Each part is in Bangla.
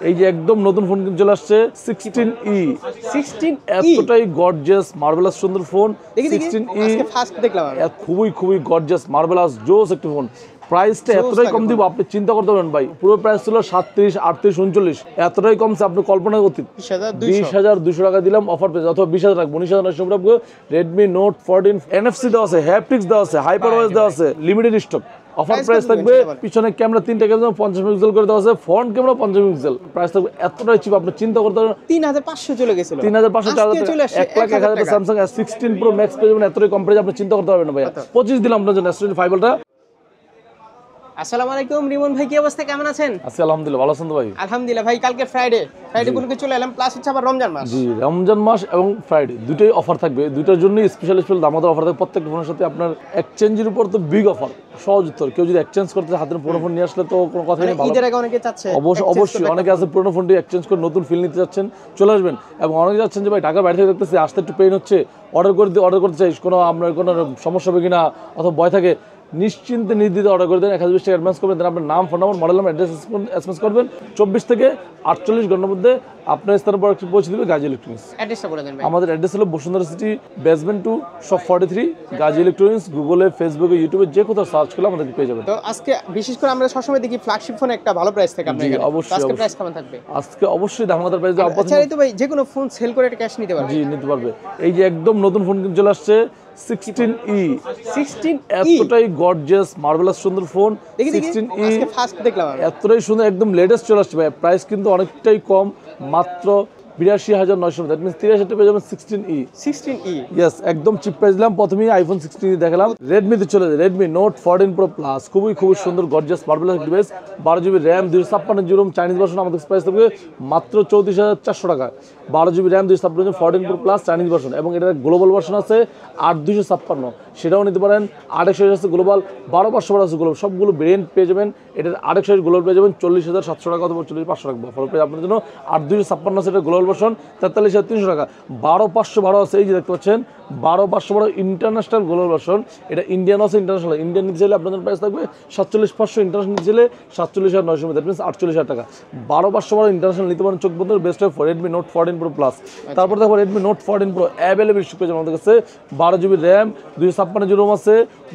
এই যে একদম নতুন ফোন কিন্তু চলে আসছে 16E। 16E এতটাই গর্জিয়াস মার্ভেলাস সুন্দর ফোন। দেখি 16E আজকে ফার্স্ট দেখলাম আমি। খুবই গর্জিয়াস মার্ভেলাস জোস একটা ফোন। প্রাইসটা এতটাই কম দিব আপনি চিন্তা করতে পারবেন ভাই। পুরো প্রাইস ছিল 37, 38, 39, এতটাই কমছে আপনি কল্পনা করতে। 20,200 টাকা দিলাম অফার পেয়ে, অথবা 20,000 রাখবো, 19,990 রাখবো। রেডমি নোট 14 NFC দেওয়া আছে, হ্যাপটিক্স দেওয়া আছে, হাইপার ওয়াইজ দেওয়া আছে, লিমিটেড স্টক। অফার প্রাইস থাকবে, পিছনে ক্যামেরা 3টা ক্যামেরা 50 মেগাপিক্সেল করে দেওয়া আছে, ফ্রন্ট ক্যামেরা 50 মেগাপিক্সেল। প্রাইস থাকবে এতটাই চিপ আপনি চিন্তা করতে পারবেন। 3,500 চলে গেছিল, 3,500 1,01,000 স্যামসাং S16 প্রো ম্যাক্স পেয়ে যাবেন এতটাই কম প্রাইস আপনি চিন্তা করতে পারবেন না ভাই। 25 দিলাম আপনার জন্য S25 টা। আসসালামু আলাইকুম রিমন ভাই, কি অবস্থা, কেমন আছেন? আছি আলহামদুলিল্লাহ, ভালো আছেন তো ভাই? আলহামদুলিল্লাহ ভাই। কালকে ফ্রাইডে উপলক্ষে চলে এলাম, প্লাস হচ্ছে আবার রমজান মাস। জি, রমজান মাস এবং ফ্রাইডে দুটোই অফার থাকবে, দুইটার জন্য স্পেশাল দামাদার অফার থাকবে। প্রত্যেকটা ফোনের সাথে আপনার এক্সচেঞ্জের উপর তো বিগ অফার, সহজ উত্তর। কেউ যদি এক্সচেঞ্জ করতে হাতের পুরোনো ফোন নিয়ে আসলে তো কোনো কথাই নেই। ঈদের আগে অনেকে চাচ্ছে, অবশ্যই অনেকে আছে পুরোনো ফোনটি এক্সচেঞ্জ করে নতুন ফিল নিতে যাচ্ছেন, চলে আসবেন। এবং অনেকে যাচ্ছেন যে ভাই ঢাকার বাইরে থেকে দেখতেছি আসতে একটু পেইন হচ্ছে, অর্ডার করতে চাই, কোনো আপনার কোনো সমস্যা হবে কিনা অথবা ভয় থাকে, নিশ্চিন্তে নির্দ্বিধায় অর্ডার করে দেন। 1020 টাকা অ্যাডভান্স করবেন, দেন আপনার নাম, phone number, model number, address SMS করবেন। 24 থেকে 48 ঘন্টার মধ্যে আপনার স্থানে প্রোডাক্ট পৌঁছে দেবে গাজী ইলেকট্রনিক্স। অ্যাড্রেসটা বলে দেন ভাই। আমাদের অ্যাড্রেস হলো Bashundhara city basement 2 shop 43 Gazi electronics. গুগলে, ফেসবুকে, ইউটিউবে যে কোথাও সার্চ করলে আমাদের পেয়ে যাবেন। তো আজকে বিশেষ করে আমরা সবসময় দেখি ফ্ল্যাগশিপ ফোন একটা ভালো প্রাইস থাকে আপনাদের এখানে। অবশ্যই আজকে প্রাইস কেমন থাকবে? আজকে অবশ্যই দামাদার প্রাইস। আচ্ছা এই তো ভাই যে কোনো ফোন সেল করে একটা ক্যাশ নিতে পারবে। জি, নিতে পারবে। এই যে একদম নতুন ফোন কিন্তু চলে আসছে 16E। 16E এতটাই গর্জিয়াস মার্ভেলাস সুন্দর ফোন। 16E আজকে ফার্স্ট দেখলাম আমি। এতটাই সুন্দর, একদম লেটেস্ট চলে আসছে ভাই। প্রাইস কিন্তু অনেকটাই কম, মাত্র 82,900। দ্যাট মিন্স 83 পেয়ে যাবেন 16E। 16E ইয়েস, একদম চিপ প্রাইস দিলাম। প্রথমেই আইফোন 16 দেখালাম। রেডমিতে চলে যায়, রেডমি নোট 14 প্রো প্লাস। খুবই সুন্দর gorgeous marvellous device. 12GB RAM, 256GB ROM। Chinese version আমাদের প্রাইস থাকবে মাত্র 34,400 টাকা। 12GB RAM, 256GB 14 pro plus Chinese version. এবং এটার গ্লোবাল ভার্সন আছে 8256, সেটাও নিতে পারেন। 828 আছে গ্লোবাল, 12,500 আছে গ্লোবাল। সবগুলো ভেরিয়েন্ট পেয়ে যাবেন। এটার 828 গ্লোবাল পেয়ে যাবেন 40,700 টাকা অথবা 40,500 রাখবো অফার পেয়ে আপনার জন্য। 8256 আছে এটা গ্লোবাল ভার্সন 43,300 টাকা। 12,512 আছে, এই যে দেখতে পাচ্ছেন 12,512 ইন্টারন্যাশনাল গ্লোবাল ভার্সন। এটা ইন্ডিয়ান আছে, ইন্টারন্যাশনাল। ইন্ডিয়ান নিতে চাইলে আপনাদের প্রাইস থাকবে 47,500, ইন্টারন্যাশনাল নিতে চাইলে 47,900, দ্যাট মিনস 48,000 টাকা। 12,512 ইন্টারন্যাশনাল নিতে পারেন চোখ বন্ধ। Best of Redmi note 14 pro plus. তারপর দেখো রেডমি নোট 14 প্রো অ্যাভেলেবল পেয়ে যাবেন আমাদের কাছে। 12GB র্যাম, 256GB ROM আছে,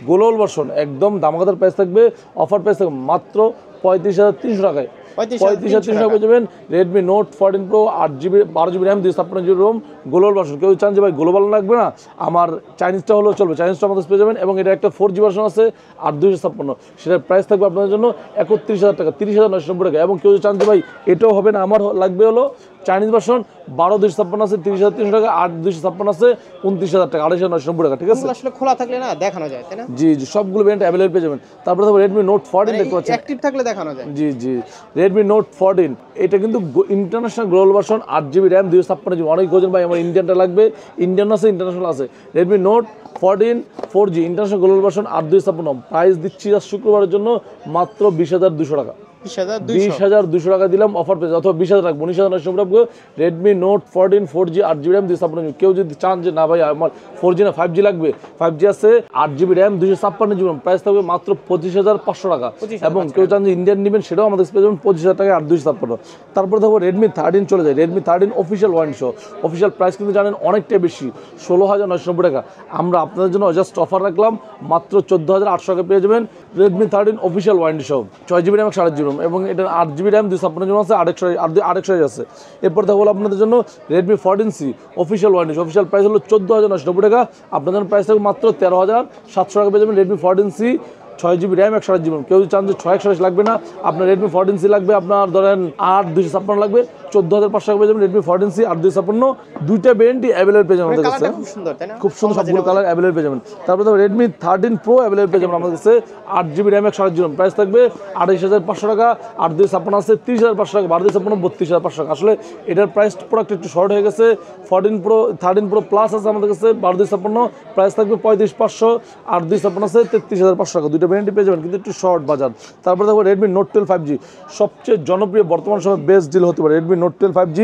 গ্লোবাল ভার্সন। একদম দামাকাদার প্রাইস থাকবে, অফার প্রাইস থাকবে মাত্র 35,300 টাকায়। 35,300 টাকা পেয়ে যাবেন Redmi note 14 pro 8GB 12GB RAM, 256GB ROM, global version. কেউ চান যে ভাই গ্লোবাল লাগবে না, আমার চাইনিজটা হলেও চলবে, চাইনিজটা আমাদের পেয়ে যাবেন। এবং এটা একটা 4G ভার্সন আছে 8,256, সেটার প্রাইস থাকবে আপনাদের জন্য 31,000 টাকা, 30,990 টাকা। এবং কেউ চান যে ভাই এটাও হবে না, আমার লাগবে হলো চাইনিজ ভার্সন 12,256 আছে 30,300 টাকা, 8,256 আছে 29,000 টাকা, 28,990 টাকা। ঠিক আছে, আসলে খোলা থাকলে না দেখানো যায়, তাই না? জি, সবগুলো ভেরিয়েন্ট অ্যাভেলেবল পেয়ে যাবেন। তারপরে দেখো রেডমি নোট 14 দেখতে পাচ্ছেন, অ্যাক্টিভ থাকলে দেখানো যায়। জি, রেডমি নোট 14 এটা কিন্তু international global version, 8GB RAM, 256GB। অনেক খোঁজেন ভাই আমার ইন্ডিয়ানটা লাগবে, ইন্ডিয়ান আছে, ইন্টারন্যাশনাল আছে। Redmi note 14 4G international global version 8,256, price দিচ্ছি আজ শুক্রবারের জন্য মাত্র 20,200 টাকা। 20,200 টাকা দিলাম অফার পেয়ে, অথবা 20,000 রাখবো, 19,990 রাখবো। Redmi note 14 4G 8GB RAM, 256GB। কেউ যদি চান যে না ভাই আমার 4G না 5G লাগবে, 5G আছে, 8GB RAM, 256GB ROM, price থাকবে মাত্র 25,500 টাকা। এবং কেউ চান যে ইন্ডিয়ান নেবেন, সেটাও আমাদের পেয়ে যাবেন 25,000 টাকায় 8,256। তারপর দেখো রেডমি 13 চলে যায়। রেডমি 13 অফিসিয়াল ওয়ারেন্টি সহ। অফিসিয়াল প্রাইস কিন্তু জানেন অনেকটাই বেশি, 16,990 টাকা। আমরা আপনাদের জন্য জাস্ট অফার রাখলাম মাত্র 14,800 টাকা পেয়ে যাবেন রেডমি 13 অফিসিয়াল ওয়ারেন্টি সহ। 6GB র্যাম, 8GB ROM, এবং এটা 8GB র্যাম, 256GB আছে, 828 আছে। এরপর দেখো আপনাদের জন্য Redmi 14C official warranty. Official price হলো 14,990 টাকা। আপনাদের প্রাইস থাকবে মাত্র 13,700 টাকা পেয়ে যাবেন Redmi 14C 6GB RAM, 128GB। কেউ চান যে 628 লাগবে না, আপনার রেডমি 14C লাগবে, আপনার ধরেন 8,256 লাগবে, 14,500 টাকা পেয়ে যাবেন রেডমি 14C 8,256। দুইটা ভেরিয়েন্টই অ্যাভেলেবল পেয়ে যাবেন আমাদের কাছে, খুব সুন্দর, তাই না? খুব সুন্দর, সবগুলো কালার অ্যাভেলেবল পেয়ে যাবেন। তারপরে দেখো রেডমি 13 প্রো অ্যাভেলেবল পেয়ে যাবেন আমাদের কাছে, 8GB র্যাম, 128GB। প্রাইস থাকবে 28,500 টাকা। 8,256 আছে 30,500 টাকা, 12,256 32,500 টাকা। আসলে এটার প্রাইস প্রোডাক্ট একটু শর্ট হয়ে গেছে। 13 প্রো প্লাস আছে আমাদের কাছে 12,256, প্রাইস থাকবে 35,500। 8,256 আছে 33,500 টাকা। দুইটা ভেরিয়েন্ট পেয়ে যাবেন, কিন্তু একটু শর্ট বাজার। তারপরে দেখো রেডমি নোট 12 5G সবচেয়ে জনপ্রিয় বর্তমান সময় বেস্ট ডিল হতে পারে। রেডমি নোট 12 5G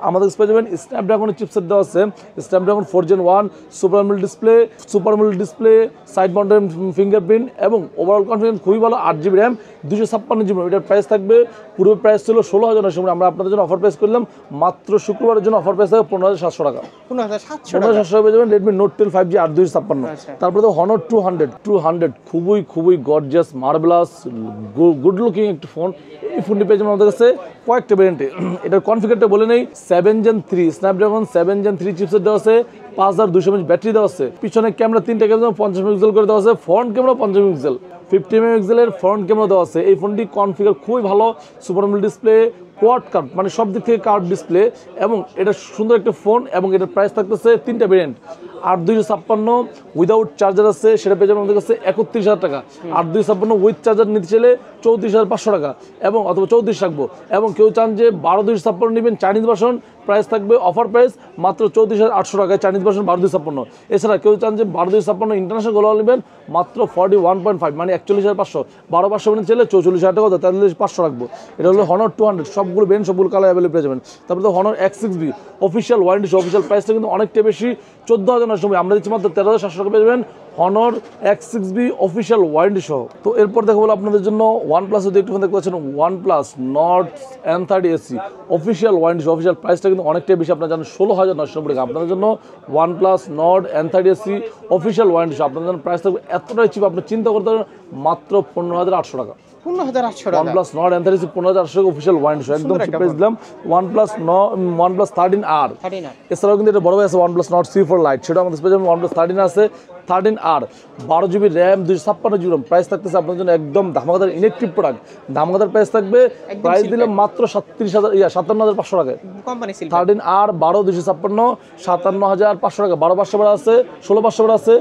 আমাদের কাছে পেয়ে যাবেন স্ন্যাপড্রাগনের চিপসেট দেওয়া আছে, Snapdragon 4 Gen 1 super AMOLED display side mounted fingerprint এবং ওভারঅল কনফিগারেশন খুবই ভালো। 8GB র্যাম 256GB এটার প্রাইস থাকবে, পূর্বে প্রাইস ছিল 16,900, আমরা আপনাদের জন্য অফার প্রাইস করলাম মাত্র শুক্রবারের জন্য অফার প্রাইস থাকবে 15,700 টাকা। 15,700 টাকা পেয়ে যাবেন রেডমি নোট 12 5G 8/256। তারপরে তো হনর 200 খুবই গর্জিয়াস মার্বেলাস গুড লুকিং একটা ফোন। এই ফোনটি পেয়ে যাবেন আমাদের কাছে কয়েকটা ভেরিয়েন্টে। এটার কনফিগারটা বলে নেই, 7 Gen 3 স্ন্যাপড্রাগন 7 Gen 3 চিপসেট দেওয়া আছে, 5200 mAh ব্যাটারি দেওয়া আছে, পিছনে ক্যামেরা 3টা ক্যামেরা 50 মেগাপিক্সেল করে দেওয়া আছে, ফ্রন্ট ক্যামেরা 50 মেগাপিক্সেল 50 মেগাপিক্সেলের ফ্রন্ট ক্যামেরা দেওয়া আছে। এই ফোনটি কনফিগার খুবই ভালো, super AMOLED display, quad curve মানে সব দিক থেকে কার্ভ ডিসপ্লে এবং এটা সুন্দর একটা ফোন এবং এটার প্রাইস থাকতেছে 3টা ভেরিয়েন্ট। 8256 উইদাউট চার্জার আছে, সেটা পেয়ে যাবেন আমাদের কাছে 31,000 টাকা। 8256 উইথ চার্জার নিতে চাইলে 34,500 টাকা এবং অথবা 34 রাখবো। এবং কেউ চান যে 12/256 নেবেন চাইনিজ ভার্সন, প্রাইস থাকবে অফার প্রাইস মাত্র 34,800 টাকায় চাইনিজ ভার্সন 12/256। এছাড়া কেউ চান যে 12/256 ইন্টারন্যাশনাল গোলাও নেবেন মাত্র 41.5 মানে 41,500, 12,500 নিতে চাইলে 44,000 টাকা, তাহলে 500 রাখবো। এটা হলো হনর 200, সবগুলো বেন সবগুলো কালার অ্যাভেলেবল পেয়ে যাবেন। তারপরে তো Honor X6B official warranty, official প্রাইসটা কিন্তু অনেকটা বেশি, 14,900, আমরা দিচ্ছি মাত্র 13,700 টাকা পেয়ে যাবেন হনর X6B অফিসিয়াল ওয়ারেন্টি সহ। তো এরপর দেখো বলো আপনাদের জন্য OnePlus যদি একটু দেখতে পাচ্ছেন, OnePlus Nord N30 SE official warranty, official প্রাইসটা কিন্তু অনেকটাই বেশি, আপনারা জানেন 16,990 টাকা। আপনাদের জন্য OnePlus Nord N30 SE official warranty সহ আপনাদের জন্য প্রাইস থাকবে এতটাই চিপ, আপনি চিন্তা করতে পারেন মাত্র 15,800 টাকা। 15,800 টাকা OnePlus Nord N30 SE 15,800 টাকা অফিসিয়াল ওয়ারেন্টি সহ, একদম চিপ প্রাইস দিলাম। OnePlus 13R, এছাড়াও কিন্তু এটা বড় ভাই আছে OnePlus Nord C4 Lite, সেটা আমাদের পেয়ে যাবেন। OnePlus 13 আছে 13R 12GB RAM 256GB RAM, price থাকতেছে আপনার জন্য একদম ধামাকাদার ইলেকট্রিক প্রোডাক্ট, ধামাকাদার প্রাইস থাকবে, প্রাইস দিলাম মাত্র 57,500 টাকায়। কোম্পানি সিল 13R 12/256 57,500 টাকা, 12,500 আছে, 16,500 আছে,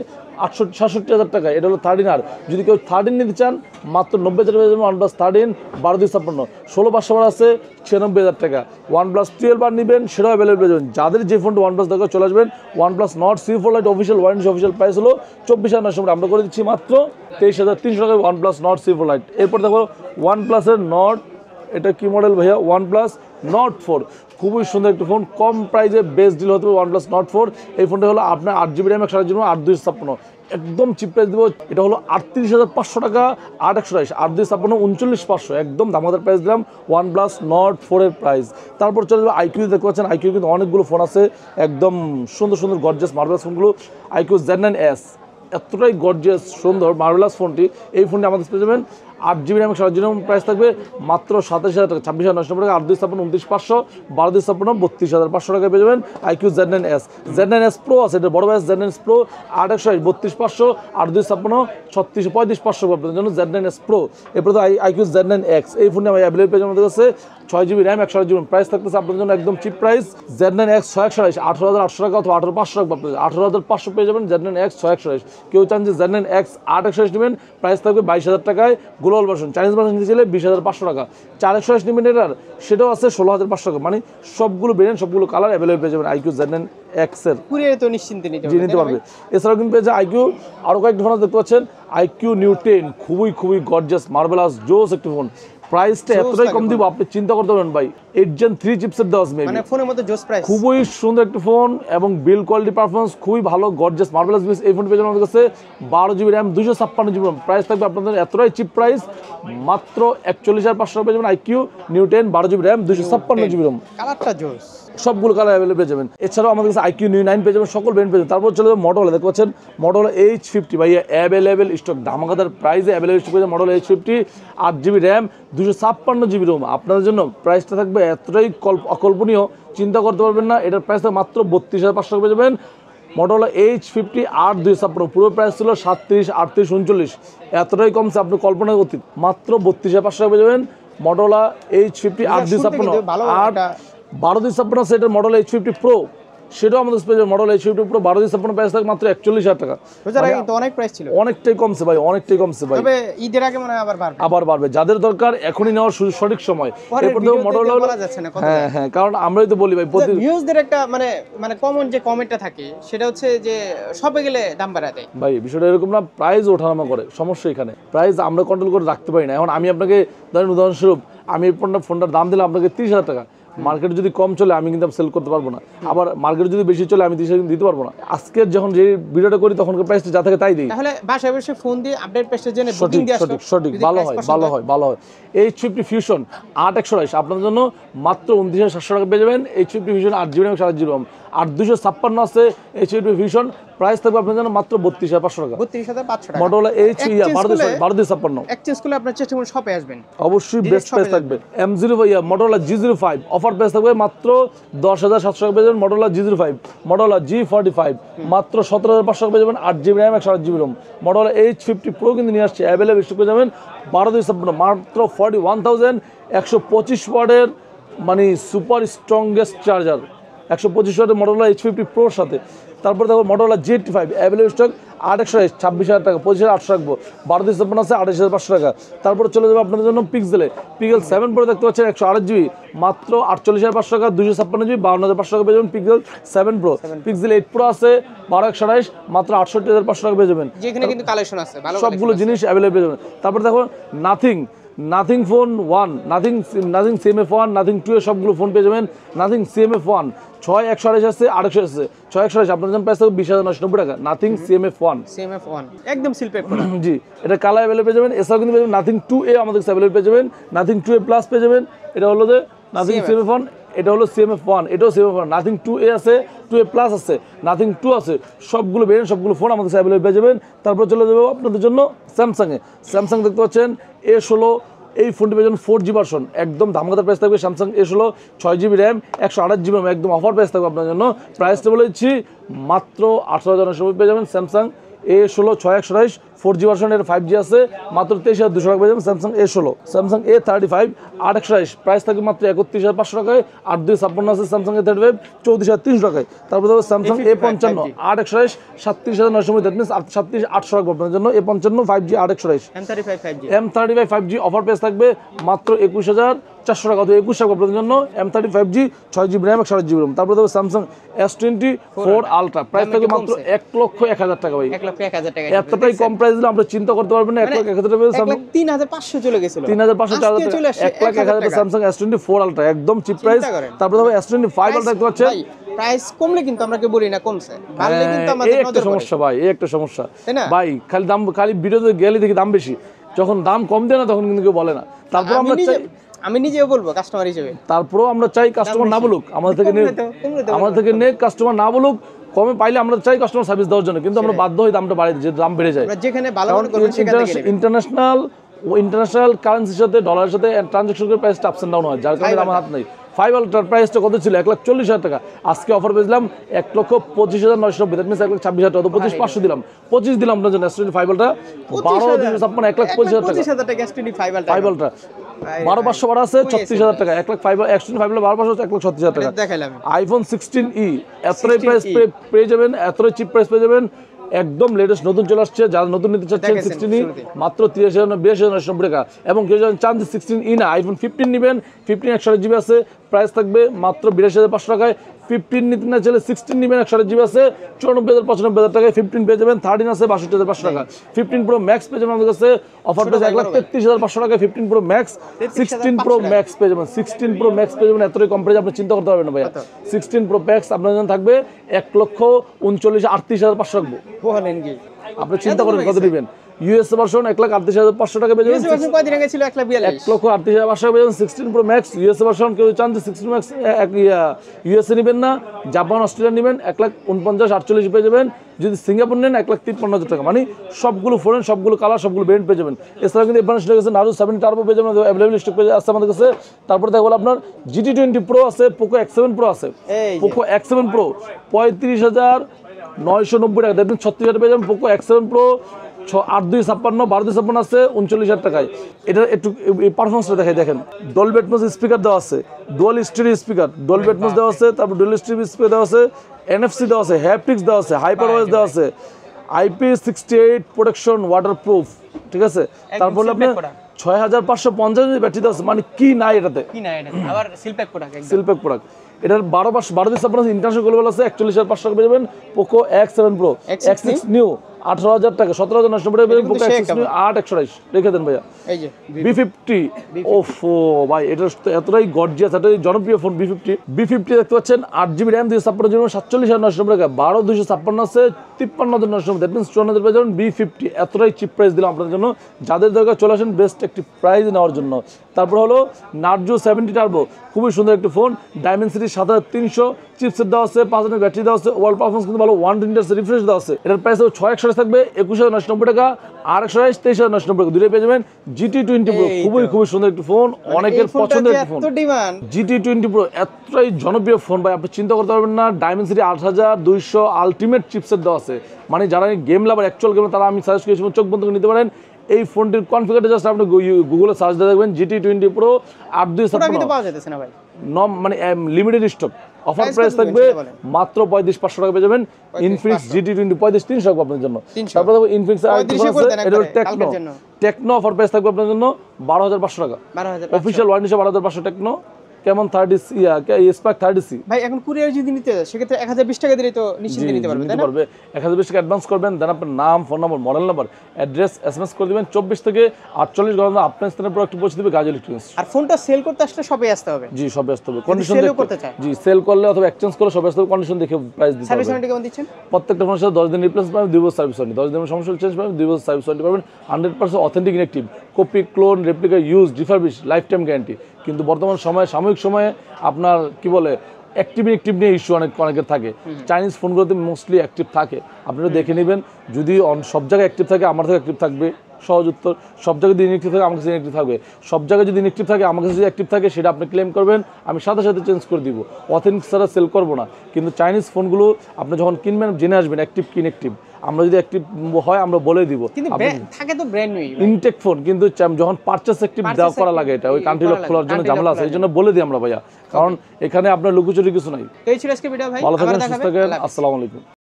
67,000 টাকা। এটা হলো 13R। যদি কেউ 13 নিতে চান মাত্র 90,000 টাকা যাবেন OnePlus 13 12/256, 16,500 আছে, 96,000 টাকা। OnePlus 12R নেবেন সেটাও অ্যাভেলেবল পেয়ে যাবেন। যাদের যে ফোনটা OnePlus দরকার চলে আসবেন। OnePlus Nord C4 Lite official warranty, official price হলো 24,900 টাকা, আমরা করে দিচ্ছি মাত্র 23,300 টাকায় OnePlus Nord C4 Lite। এরপর দেখো OnePlus এর Nord, এটা কি মডেল ভাইয়া? OnePlus Nord 4, খুবই সুন্দর একটা ফোন, কম প্রাইসে বেস্ট ডিল হতে হবে OnePlus Nord 4। এই ফোনটা হলো আপনার 8GB র্যাম 128GB 8/256, একদম চিপ প্রাইস দেবো। এটা হলো 38,500 টাকা 8/128, 8/256 39,500, একদম দামাদার প্রাইস দিলাম OnePlus Nord 4 এর প্রাইস। তারপর চলে যাবে IQ, দেখতে পাচ্ছেন IQ কিন্তু অনেকগুলো ফোন আছে, একদম সুন্দর গর্জিয়াস মার্বেলাস ফোনগুলো। IQ Z9s এতটাই গর্জিয়াস সুন্দর মার্বেলাস ফোনটি, এই ফোনটি আমাদের পেয়ে যাবেন 8GB র্যাম 128GB, প্রাইস থাকবে মাত্র 27,000 টাকা, 26,900 টাকা, 8/256 29,500, 12/256 32,500 টাকা পেয়ে যাবেন IQ Z9s Pro আছে, এটা বড় ব্যাস Z9s Pro 8/128 32,500, 8/256 35,500 আপনাদের জন্য Z9s Pro। এরপরে তো IQ Z9X, এই ফোনটি আমার অ্যাভেলেবল পেয়ে যাবেন আমাদের কাছে 6GB র্যাম 128GB, প্রাইস থাকতেছে আপনাদের জন্য একদম চিপ প্রাইস। Z9X 6/128 18,800 টাকা অথবা 18,500 টাকা, আপনাদের 18,500 পেয়ে যাবেন Z9X 6/128। কেউ চান যে Z9X 8/128 নেবেন, প্রাইস থাকবে 22,000 টাকায়, গ্লোবাল ভার্সন, চাইনিজ ভার্সন নিতে চাইলে 20,500 টাকা। 4/128 নেবেন এটার, সেটাও আছে 16,500 টাকা, মানে সবগুলো ভেরিয়েন্ট সবগুলো কালার অ্যাভেলেবল পেয়ে যাবেন IQ Z9X এর, কুরিয়ারে তো নিশ্চিন্তে নিতে পারবে। এছাড়াও কিন্তু পেয়েছে IQ আরও কয়েকটা ফোন দেখতে পাচ্ছেন, IQ Neo 10 খুবই গর্জিয়াস মার্বেলাস জোস একটা ফোন, প্রাইসটা এতটাই কম দিব আপনি চিন্তা করতে পারবেন ভাই। 8 Gen 3 চিপসেট দেওয়া আছে, মানে ফোনের মধ্যে জোস প্রাইস, খুবই সুন্দর একটা ফোন এবং বিল কোয়ালিটি পারফরমেন্স খুবই ভালো, গর্জিয়াস মার্বেলাস বিস। এই ফোন পেয়ে যাবেন আমাদের কাছে 12GB RAM 256GB RAM, price থাকবে আপনাদের এতটাই চিপ প্রাইস মাত্র 41,500 পেয়ে যাবেন IQ Neo 10 12GB RAM 256GB RAM, কালারটা জোস, সবগুলো কালার অ্যাভেলেবল পেয়ে যাবেন। এছাড়াও আমাদের কাছে IQ Neo 9 পেয়ে যাবেন, সকল ব্র্যান্ড পেয়ে যাবেন। তারপর চলে যাবে মডেল, দেখতে পাচ্ছেন মডেল H50 ভাই অ্যাভেলেবল স্টক, ধামাকাদার প্রাইসে অ্যাভেলেবল স্টক পেয়ে যাবেন model H50 8GB RAM 256GB Rome. আপনাদের জন্য প্রাইসটা থাকবে এতটাই অকল্পনীয়, চিন্তা করতে পারবেন না, এটার প্রাইস মাত্র 32,500 পেয়ে যাবেন মডেল H50 8/256, পুরো প্রাইস ছিল 37, 38, 39, এতটাই কমছে আপনি কল্পনা করতে, মাত্র 32,500 পেয়ে যাবেন মডেল H50 8/256। আর 12/256 সেটার মডেল H50 Pro, সেটাও আমাদের পেয়ে যাবেন মডেল H50 Pro 12/256, প্রাইস থাকে মাত্র 41,000 টাকা। তো অনেক প্রাইস ছিল, অনেকটাই কমছে ভাই, অনেকটাই কমছে ভাই, তবে ঈদের আগে মনে হয় আবার বাড়বে। যাদের দরকার এখনই নেওয়ার সঠিক সময়। এরপর তো মডেল বলা যাচ্ছে না, হ্যাঁ কারণ আমরাই তো বলি ভাই প্রতি ভিউজদের একটা মানে কমন যে কমেন্টটা থাকে সেটা হচ্ছে যে শপে গেলে দাম বাড়ায় দেয়। ভাই বিষয়টা এরকম না, প্রাইস ওঠানামা করে, সমস্যা এখানে প্রাইস আমরা কন্ট্রোল করে রাখতে পারি না। এখন আমি আপনাকে ধরেন উদাহরণস্বরূপ আমি ফোনটার দাম দিলাম আপনাকে 30,000 টাকা, মার্কেটে যদি কম চলে আমি কিন্তু সেল করতে পারবো না, আবার মার্কেটে যদি বেশি চলে আমি দিতে পারবো না। আজকের যখন যে ভিডিওটা করি তখনকার প্রাইসটা যা থাকে তাই দিই। তাহলে বাসায় বসে ফোন দিয়ে আপডেট প্রাইসের জন্য বুকিং দিয়ে আসো। সঠিক, ভালো হয়। H50 ফিউশন 8/128 আপনাদের জন্য মাত্র 29,700 টাকা পেয়ে যাবেন। H50 ফিউশন 8GB এবং 4GB ROM 8256 আছে H50 ফিউশন, প্রাইস থাকবে আপনাদের জন্য মাত্র 32,500 টাকা। 32,500 টাকা। মডেল H1256 এক্সচেঞ্জ করলে আপনার চেষ্টা করুন শপে আসবেন, অবশ্যই বেস্ট প্রাইস থাকবে। M05 model G05 offer price থাকবে মাত্র 10,700 টাকা পেয়ে যাবেন। মডেল G05, মডেল G45 মাত্র 17,500 টাকা পেয়ে যাবেন। 8GB RAM 128GB ROM। Model H50 Pro কিন্তু নিয়ে আসছে, অ্যাভেলেবল স্টক পেয়ে যাবেন 12,256 মাত্র 41,125 ওয়াটের মানে সুপার স্ট্রংগেস্ট চার্জার 125 ওয়াটের মডেল H50 Proর সাথে। তারপর দেখো মডেল G85 অ্যাভেলেবল স্টক 8/128 26,000 টাকা, 25,800 রাখবো। 12,256 আছে 28,500 টাকা। তারপরে চলে যাবে আপনাদের জন্য পিক্সেলে, পিক্সেল 7 Pro দেখতে পাচ্ছেন 128GB মাত্র 48,500 টাকা, 256GB 52,500 টাকা পেয়ে যাবেন। পিক্সেল 7 Pro, পিক্সেল 8 Pro আছে 12,128 মাত্র 68,500 টাকা পেয়ে যাবেন। যেখানে কিন্তু কালেকশন আছে ভালো, সবগুলো জিনিস অ্যাভেলেবল পেয়ে যাবেন। তারপর দেখো nothing phone 1, nothing CMF1, nothing 2 এর সবগুলো ফোন পেয়ে যাবেন। নাথিং CMF1 6,128 আছে 8,128 আছে, 6,128 আপনার জন্য প্রাইস থাকবে 20,990 টাকা। নাথিং CMF1 একদম সিলপ্যাক করা, জি এটা কালার অ্যাভেলেবল পেয়ে যাবেন। এছাড়াও কিন্তু নাথিং 2A আমাদের অ্যাভেলেবল পেয়ে যাবেন, নাথিং 2A প্লাস পেয়ে যাবেন। এটা হলো যে নাথিং CMF1, এটা হলো CMF1, এটাও CMF1। নাথিং 2A আছে, 2A প্লাস আছে, নাথিং 2 আছে, সবগুলো বেরেন সবগুলো ফোন আমাদের অ্যাভেলেবল পেয়ে যাবেন। তারপর চলে যাবো আপনাদের জন্য স্যামসাং দেখতে পাচ্ছেন A16, এই ফোনটি পেয়ে যাবেন 4G ভার্সন, একদম ধামাকাদার প্রাইস থাকবে। Samsung A16 6GB RAM 128GB RAM একদম অফার প্রাইস থাকবে আপনার জন্য। প্রাইসটা বলে দিচ্ছি মাত্র 18,990 পেয়ে যাবেন। স্যামসাং A16 6,128 4G ভার্সন, এর 5G আছে মাত্র 23,200 টাকা পেয়ে যাবেন। Samsung A16, Samsung A35 8,128 price থাকবে মাত্র 31,500 টাকায়। 8,256 আছে স্যামসাং A35 34,300 টাকায়। তারপরে দেখো স্যামসাং A55 8,128 37,990, দ্যাট মিনস 37,800 টাকা আপনার জন্য। A55 5G 8,128, M35 5G offer price থাকবে মাত্র 21,400 টাকা, 21 টাকা আপনাদের জন্য। M35G 6GB RAM 128GB ROM। তারপরে দেখো স্যামসাং S24 Ultra প্রাইস থাকবে মাত্র 1,01,000 টাকা ভাই। 1,01,000 টাকা, এতটাই কম প্রাইস দিলে আমরা চিন্তা করতে পারবেন না। 1,01,000 টাকা 3,500 চলে গেছিল, 3,500 টাকা 1,01,000 টাকা স্যামসাং S24 Ultra একদম চিপ প্রাইস। তারপরে দেখো S25 Ultra দেখতে পাচ্ছেন, প্রাইস কমলে কিন্তু আমরা কি বলি না কমছে, বাড়লে কিন্তু আমাদের একটা সমস্যা ভাই, এই একটা সমস্যা ভাই, খালি ভিডিওতে গেলে দেখি দাম বেশি, যখন দাম কম দেয় না তখন কিন্তু কেউ বলে না। তারপর আমি নিজেও বলবো কাস্টমার হিসেবে, তারপরও আমরা চাই কাস্টমার না বলুক, আমাদের থেকে নেক কাস্টমার না বলুক, কমে পাইলে আমরা চাই কাস্টমার সার্ভিস দেওয়ার জন্য, কিন্তু আমরা বাধ্য হই দামটা বাড়িয়ে যে দাম বেড়ে যায়। যেখানে ভালো মনে করবেন সেখান থেকে ইন্টারন্যাশনাল কারেন্সির সাথে ডলারের সাথে ট্রানজাকশন করে প্রাইসটা আপস এন্ড ডাউন হয়, যার কারণে আমার হাত নাই। 5 Ultra প্রাইসটা কত ছিল? 1,40,000 টাকা, আজকে অফার পেয়েছিলাম 1,25,990, দ্যাট মিনস 1,26,000 টাকা, 25,500 দিলাম, 25 দিলাম আপনার জন্য। S25 Ultra 12,256 1,25,000 টাকা, 5 Ultra 12,500 বাড়া আছে 36,000 টাকা, 1,25,000 12,500 1,36,000 টাকা। iPhone 16e এতটাই প্রাইস পেয়ে যাবেন, এতটাই চিপ প্রাইস পেয়ে যাবেন, একদম লেটেস্ট নতুন চলে আসছে। যারা নতুন নিতে চাচ্ছেন 16e মাত্র 82,990 টাকা। এবং কেউ যখন চান যে 16e না iPhone 15 নেবেন, 15 128GB আছে, প্রাইস থাকবে মাত্র 82,500 টাকায়। 15 নিতে না চাইলে 16 নেবেন, 128GB আছে 94,000 টাকায়। 15 পেয়ে যাবেন, 13 আছে 62,500 টাকা। 15 Pro Max পেয়ে যাবেন আমাদের কাছে অফার প্রাইস 1,33,500 টাকায়। 15 Pro Max, 16 Pro Max পেয়ে যাবেন, 16 Pro Max পেয়ে যাবেন, এতটাই কম প্রাইস আপনি চিন্তা করতে পারবেন না ভাইয়া। 16 Pro Max আপনার জন্য থাকবে 1,39,38,500 রাখবো। আপনি চিন্তা করেন কত দিবেন। ইউএস ভার্সন 1,38,500 টাকা পেয়ে যাবেন, 1,38,500 টাকা পেয়ে যাবেন। 16 Pro Max ইউএস ভার্সন, কেউ চান যে 16 Max ইউএসএ নেবেন না, জাপান অস্ট্রেলিয়া নেবেন 1,49,48 পেয়ে যাবেন। যদি সিঙ্গাপুর নেন 1,53,000 টাকা, মানে সবগুলো ফোন, সবগুলো কালার, সবগুলো ব্র্যান্ড পেয়ে যাবেন। এছাড়া কিন্তু এডভান্স স্টক আছে, নারু 7 টার্বো পেয়ে যাবেন, অ্যাভেলেবল স্টক পেয়ে আছে আমাদের কাছে। তারপরে দেখো আপনার GT20 Pro আছে, পোকো X7 Pro আছে, পোকো X7 Pro 35,990 টাকা, দেখবেন 36,000 পেয়ে যাবেন। পোকো X7 Pro 8,256 12,256 আছে 39,000 টাকায়। এটা একটু পারফরমেন্সটা দেখাই, দেখেন ডলবি অ্যাটমস স্পিকার দেওয়া আছে, dual stereo speaker, Dolby atoms দেওয়া আছে, তারপর ডুয়াল স্টিরিও স্পিকার দেওয়া আছে, NFC দেওয়া আছে, হ্যাপটিক্স দেওয়া আছে, হাইপার ওয়াইজ দেওয়া আছে, IP68 প্রোটেকশন ওয়াটারপ্রুফ, ঠিক আছে। তারপর আপনার 6,550 ব্যাটারি দেওয়া আছে, মানে কি নাই এটাতে, আবার সিলপ্যাক প্রোডাক্ট। এটার 12 দিন আপনার ইন্টারন্যাশনাল গ্লোবাল আছে 41,500 টাকা পেয়ে যাবেন। Poco X7 Pro X6 new 18,000 টাকা, 17,990 টাকা পেয়ে পোকো শেখ X16 8/128 রেখে দেন ভাইয়া। এই যে B50 ওফো ভাই, এটা তো এতটাই গর্জিয়াস, এতটাই জনপ্রিয় ফোন B50 দেখতে পাচ্ছেন 8GB RAM 256GB 47,990 টাকা, 12,256 আছে 53,990, দ্যাট মিন্স 54,000 পেয়ে যাবেন B50। এতটাই চিপ প্রাইস দিলাম আপনাদের জন্য, যাদের দরকার চলে আসেন বেস্ট একটি প্রাইস নেওয়ার জন্য। তারপর হলো নার্জো 70 টার্বো, খুবই সুন্দর একটি ফোন, ডায়মেনসিটি 7300 চিপসেট দেওয়া আছে, 5000 ব্যাটারি দেওয়া আছে, ওয়ার্ল্ড পারফরমেন্স কিন্তু ভালো, 120 Hz রিফ্রেশ দেওয়া আছে। এটার প্রাইস হবে 6128 থাকবে 21,990 টাকা, আর 128 23,990 টাকা, দুটোই পেয়ে যাবেন। GT20 Pro খুবই সুন্দর একটি ফোন, অনেকের পছন্দের একটি ফোন। GT20 Pro এতটাই জনপ্রিয় ফোন ভাই, আপনি চিন্তা করতে পারবেন না। ডায়মেনসিটি 8200 আলটিমেট চিপসেট দেওয়া আছে, মানে যারা গেম লাভার, অ্যাকচুয়াল গেম, তারা আমি সাজেস্ট করেছি চোখ বন্ধ করে নিতে পারেন। এই ফোনটির কনফিগারটা জাস্ট আপনি গুগলে সার্চ দিয়ে দেখবেন, GT20 Pro 8256 পাওয়া যাচ্ছে না ভাই, মানে লিমিটেড স্টক, অফার প্রাইস থাকবে মাত্র 35,500 টাকা পেয়ে যাবেন। ইনফিনিক্স GT20 35,300 থাকবে আপনার জন্য। তারপর দেখো ইনফিনিক্স এটা টেকনো অফার প্রাইস থাকবে আপনার জন্য 12,500 টাকা, অফিশিয়াল ওয়ারেন্টি 12,500 টেকনো কেমন 30C স্পার্ক 30C। ভাই এখন কুরিয়ার যদি নিতে যায় সেক্ষেত্রে 1020 টাকা দিলে তো নিশ্চিন্তে নিতে পারবে, তাই না? 1020 টাকা অ্যাডভান্স করবেন, দেন আপনার নাম, ফোন নম্বর, মডেল নাম্বার, অ্যাড্রেস SMS করে দিবেন। 24 থেকে 48 ঘন্টা আপনার স্থানে প্রোডাক্ট পৌঁছে দিবে গাজী ইলেকট্রনিক্স। আর ফোনটা সেল করতে আসলে সবে আসতে হবে। জি, সবে আসতে হবে, কন্ডিশন সেল দেখে করতে চায়। জি, সেল করলে অথবা এক্সচেঞ্জ করলে সবে আসতে হবে, কন্ডিশন দেখে প্রাইস দিতে হবে। সার্ভিস ওয়ারেন্টি কেমন দিচ্ছেন? প্রত্যেকটা ফোনের সাথে 10 দিন রিপ্লেস পাবেন, 2 বছর সার্ভিস ওয়ারেন্টি, 10 দিনের সমস্যা চেঞ্জ পাবেন, 2 বছর সার্ভিস ওয়ারেন্টি পাবেন, 100% authentic inactive, copy, clone, replica, use, refurbish, life time guarantee. কিন্তু বর্তমান সময়ে, সাময়িক সময়ে আপনার কি বলে অ্যাক্টিভ নিয়ে ইস্যু অনেকের থাকে। চাইনিজ ফোনগুলোতে মোস্টলি অ্যাক্টিভ থাকে, আপনারা দেখে নেবেন। যদি সব জায়গায় অ্যাক্টিভ থাকে, আমার থেকে অ্যাক্টিভ থাকবে, সহজ উত্তর। সব জায়গায় যদি ইনঅ্যাক্টিভ থাকে, আমার কাছে ইনঅ্যাক্টিভ থাকবে। সব জায়গায় যদি ইনঅ্যাক্টিভ থাকে, আমার কাছে যদি অ্যাক্টিভ থাকে, সেটা আপনি ক্লেম করবেন, আমি সাথে সাথে চেঞ্জ করে দিব। অথেন্টিক ছাড়া সেল করবো না। কিন্তু চাইনিজ ফোনগুলো আপনি যখন কিনবেন জেনে আসবেন অ্যাক্টিভ কি ইনঅ্যাক্টিভ। আমরা যদি অ্যাক্টিভ হয় আমরা বলে দিব, কিন্তু থাকে তো ব্র্যান্ড নিউ ইনটেক ফোন, কিন্তু যখন পারচেস অ্যাক্টিভ দেওয়া করা লাগে, এটা ওই কান্ট্রি লক খোলার জন্য ঝামেলা আছে, এই জন্য বলে দিই আমরা ভাইয়া, কারণ এখানে আপনার লুকোচুরি কিছু নাই। এই ছিল আজকে ভিডিও ভাই, ভালো থাকেন, সুস্থ থাকেন, আসসালামু আলাইকুম।